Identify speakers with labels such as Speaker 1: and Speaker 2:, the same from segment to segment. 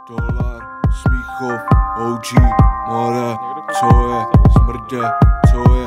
Speaker 1: Dolar, Smíchov, OG, more, co je, smrde, co je.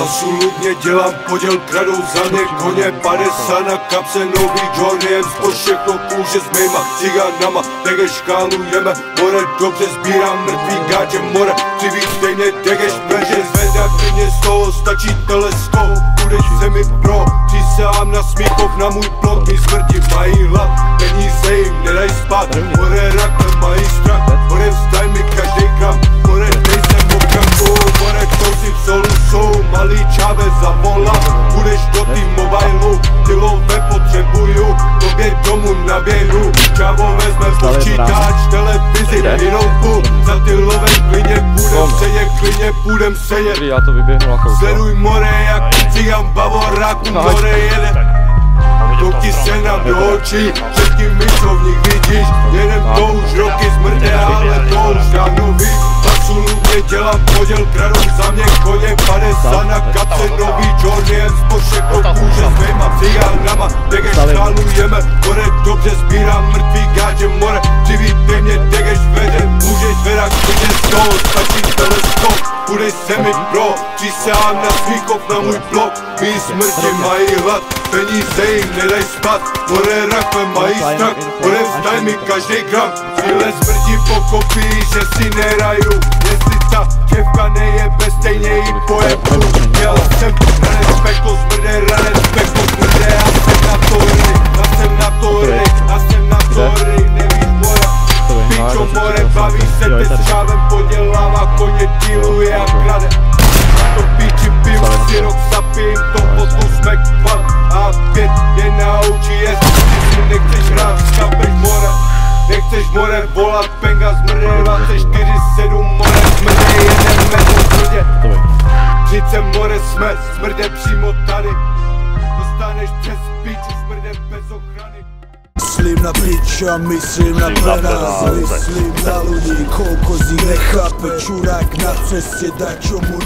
Speaker 1: Absolutně dělám poděl, kradou za mě koně, 50 na kapse, nový Jordan, spod všechno kůže s mýma cigánama, dege škálujeme, more, dobře sbírám mrtvý gáče, more, chci víc stejně degeš, peže, zvedá klidně z toho, stačí teleskop, budeš se mi pro, přísahám na Smíchov, na můj blok, mi smrti mají hlad, peníze jim nedaj spát, more, rakle mají strach, more, vstaj mi každý gram, more, nejsem občankou, more, kousy v solu jsou, malý čáve zavolat, budeš do tý mobilu, ty love potřebuju, tobě domů naběhnu, čávo vezme počítač, televizi, notebook, za ty love klidně půjdem sedět, sleduj more, jak cigán bavoráku, more jede, koukni se nám do očí, před tím mi co v nich vidíš, jeden to už roky zmrde, ale to už dávno víš. Absolutně dělám poděl, kradou za mě koně, 50 na kapse, nový Jordan, spod všechno kůže s mýma cigánama, degeš škálujeme, more, dobře sbírám mrtvý gáče, more, přivítej mě, degeš vede, můžeš vedat klidně z toho, stačí teleskop, budeš se mi pro, přísahám na Smíchov, na můj blok, mý smrti mají hlad, peníze jim nedaj spát, more, rakle mají strach, more, vstaj mi každý gram, cíle smrti pokopí, že si neraju, jestli ta děvka nejebe, stejně jí pojebu, měl jsem ranec peklo, smrde, ranec peklo, smrde, já jsem na to hry, nevíš more, pičo more, baví se te s čávem, podělává koně, díluje a krade, na to píči piju si rok zapijím, to potlu smek fakt, a 5 je na OGS, ty si nechceš hrát, chápeš more, nechceš more, volat penga, zmrde 24/7, more, smrde, jedeme do smrdě, říce more, jsme, smrde přímo tady, dostaneš přes píču, smrde bez ochrany.
Speaker 2: Myslím na pič a myslím na penáze, myslím na lidi, koľko z nich nechápe, čurák na ceste, dať čo mu